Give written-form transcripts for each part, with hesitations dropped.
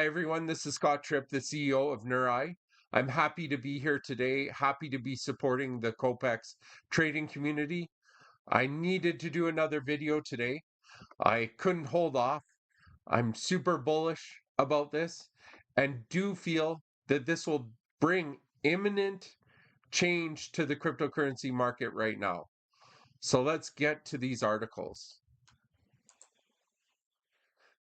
Hi, everyone. This is Scott Tripp, the CEO of Neurai. I'm happy to be here today, happy to be supporting the COPEX trading community. I needed to do another video today. I couldn't hold off. I'm super bullish about this and do feel that this will bring imminent change to the cryptocurrency market right now. So let's get to these articles.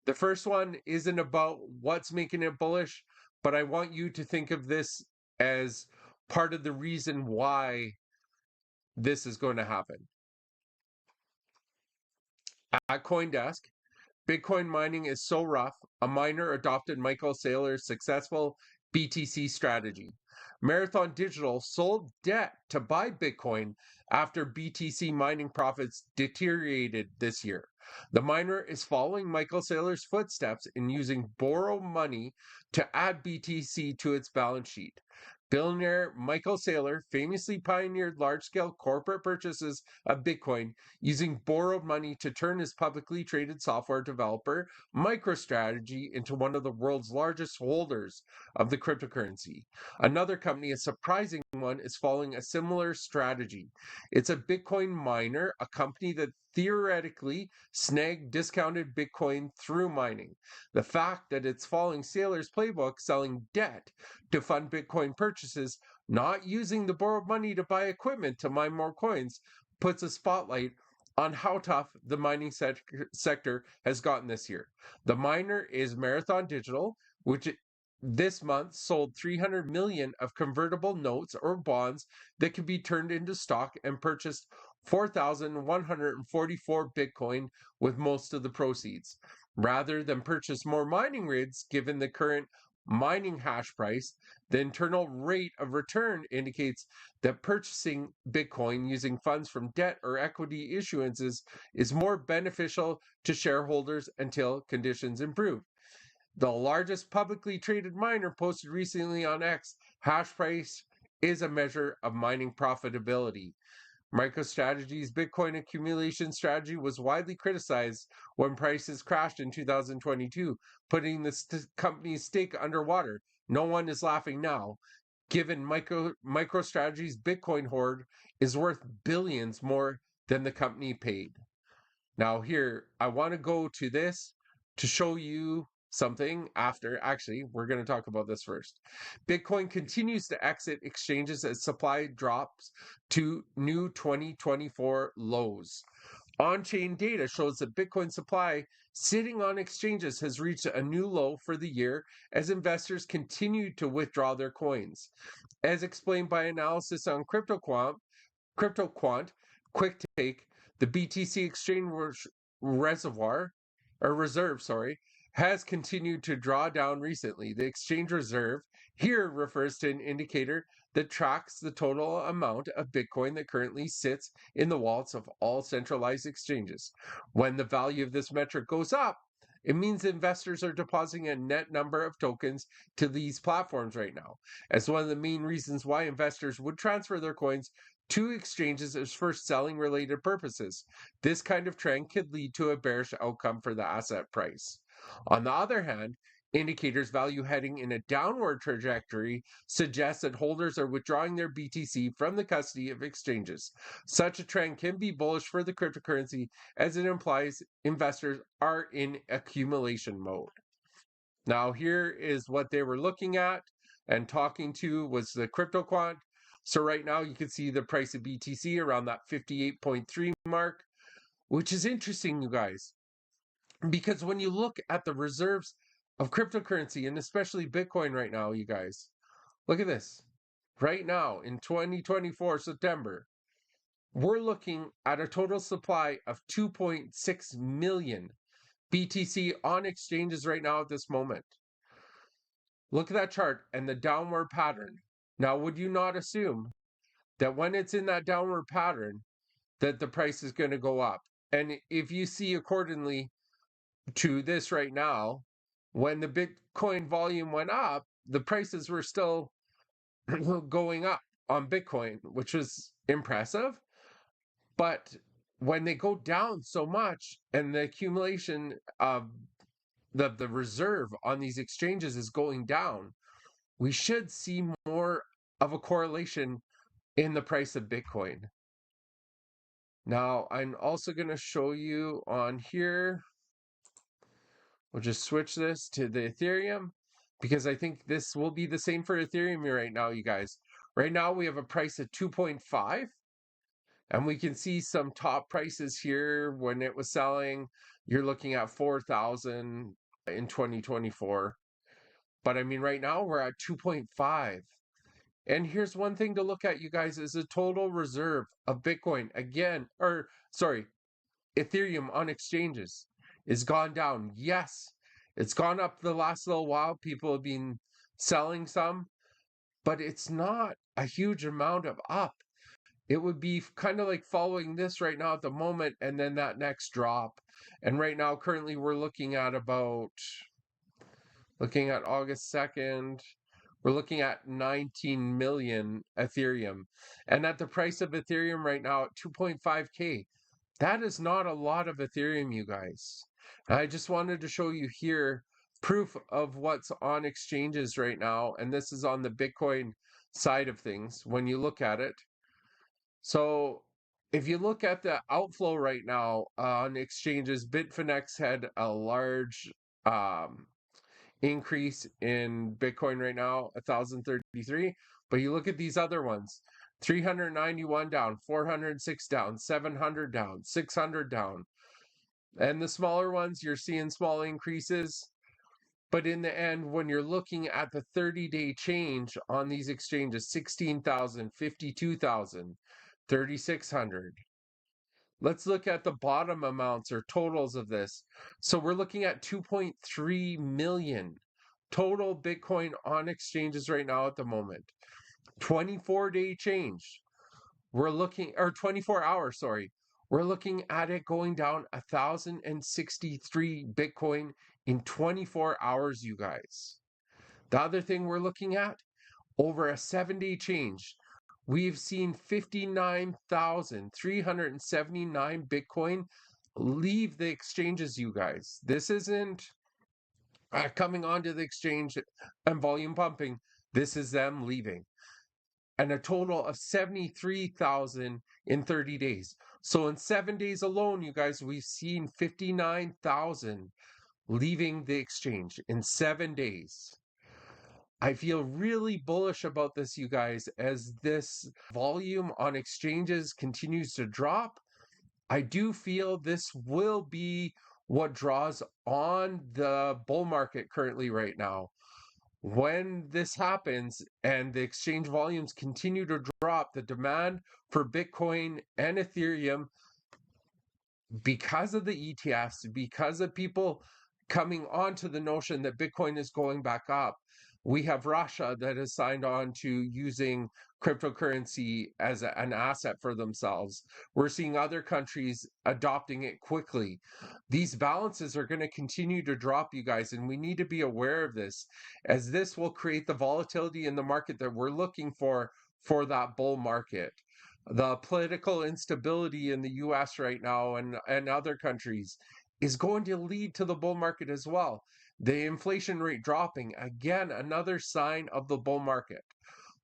The first one isn't about what's making it bullish, but I want you to think of this as part of the reason why this is going to happen. At CoinDesk, Bitcoin mining is so rough, a miner adopted Michael Saylor's successful BTC strategy. Marathon Digital sold debt to buy Bitcoin after BTC mining profits deteriorated this year. The miner is following Michael Saylor's footsteps in using borrowed money to add BTC to its balance sheet. Billionaire Michael Saylor famously pioneered large-scale corporate purchases of Bitcoin using borrowed money to turn his publicly traded software developer MicroStrategy into one of the world's largest holders of the cryptocurrency. Another company, a surprising one, is following a similar strategy. It's a Bitcoin miner, a company that theoretically snagged discounted Bitcoin through mining. The fact that it's following Saylor's playbook, selling debt to fund Bitcoin purchases, not using the borrowed money to buy equipment to mine more coins, puts a spotlight on how tough the mining sector has gotten this year. The miner is Marathon Digital, which this month sold 300 million of convertible notes or bonds that can be turned into stock and purchased 4,144 Bitcoin with most of the proceeds. Rather than purchase more mining rigs, given the current mining hash price, the internal rate of return indicates that purchasing Bitcoin using funds from debt or equity issuances is more beneficial to shareholders until conditions improve. The largest publicly traded miner posted recently on X, hash price is a measure of mining profitability. MicroStrategy's Bitcoin accumulation strategy was widely criticized when prices crashed in 2022, putting the company's stake underwater. No one is laughing now, given MicroStrategy's Bitcoin hoard is worth billions more than the company paid. Now, here, I want to go to this to show you something after. Actually, we're going to talk about this first. Bitcoin continues to exit exchanges as supply drops to new 2024 lows. On-chain data shows that Bitcoin supply sitting on exchanges has reached a new low for the year as investors continue to withdraw their coins. As explained by analysis on CryptoQuant, Quick Take, the BTC exchange reserve, has continued to draw down recently. The exchange reserve here refers to an indicator that tracks the total amount of Bitcoin that currently sits in the wallets of all centralized exchanges. When the value of this metric goes up, it means investors are depositing a net number of tokens to these platforms right now. As one of the main reasons why investors would transfer their coins to exchanges is for selling related purposes. This kind of trend could lead to a bearish outcome for the asset price. On the other hand, indicators value heading in a downward trajectory suggest that holders are withdrawing their BTC from the custody of exchanges. Such a trend can be bullish for the cryptocurrency as it implies investors are in accumulation mode. Now, here is what they were looking at and talking to was the CryptoQuant. So right now you can see the price of BTC around that 58.3 mark, which is interesting, you guys, because when you look at the reserves of cryptocurrency and especially Bitcoin right now, you guys, look at this. Right now in 2024 September, we're looking at a total supply of 2.6 million BTC on exchanges right now at this moment. Look at that chart and the downward pattern. Now, would you not assume that when it's in that downward pattern, that the price is going to go up? And if you see accordingly to this right now, when the Bitcoin volume went up, the prices were still going up on Bitcoin, which was impressive. But when they go down so much and the accumulation of the reserve on these exchanges is going down, we should see more of a correlation in the price of Bitcoin. Now, I'm also going to show you on here, we'll just switch this to the Ethereum because I think this will be the same for Ethereum right now, you guys. Right now, we have a price of 2.5, and we can see some top prices here. When it was selling, you're looking at 4,000 in 2024. But I mean, right now, we're at 2.5. And here's one thing to look at, you guys, is the total reserve of Bitcoin. Again, or sorry, Ethereum on exchanges is gone down. Yes, it's gone up the last little while. People have been selling some, but it's not a huge amount of up. It would be kind of like following this right now at the moment and then that next drop. And right now, currently, we're looking at August 2nd, we're looking at 19 million Ethereum. And at the price of Ethereum right now at 2.5K, that is not a lot of Ethereum, you guys. I just wanted to show you here proof of what's on exchanges right now. And this is on the Bitcoin side of things when you look at it. So if you look at the outflow right now on exchanges, Bitfinex had a large increase in Bitcoin right now, 1,033. But you look at these other ones, 391 down, 406 down, 700 down, 600 down. And the smaller ones, you're seeing small increases. But in the end, when you're looking at the 30-day change on these exchanges, 16,000, 52,000, 3,600. Let's look at the bottom amounts or totals of this. So we're looking at 2.3 million total Bitcoin on exchanges right now at the moment. 24-day change. We're looking, or 24 hours, sorry. We're looking at it going down 1,063 Bitcoin in 24 hours, you guys. The other thing we're looking at, over a 7-day change, we've seen 59,379 Bitcoin leave the exchanges, you guys. This isn't coming onto the exchange and volume pumping. This is them leaving. And a total of 73,000 in 30 days. So in 7 days alone, you guys, we've seen 59,000 leaving the exchange in 7 days. I feel really bullish about this, you guys, as this volume on exchanges continues to drop. I do feel this will be what draws on the bull market currently right now. When this happens and the exchange volumes continue to drop, the demand for Bitcoin and Ethereum, because of the ETFs, because of people coming onto the notion that Bitcoin is going back up, we have Russia that has signed on to using cryptocurrency as an asset for themselves. We're seeing other countries adopting it quickly. These balances are going to continue to drop, you guys, and we need to be aware of this, as this will create the volatility in the market that we're looking for that bull market. The political instability in the US right now and other countries is going to lead to the bull market as well. The inflation rate dropping, again, another sign of the bull market.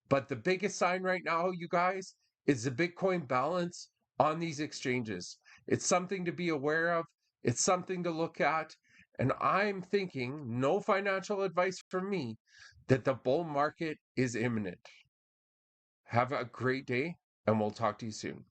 But the biggest sign right now, you guys, is the Bitcoin balance on these exchanges. It's something to be aware of. It's something to look at. And I'm thinking, no financial advice from me, that the bull market is imminent. Have a great day, and we'll talk to you soon.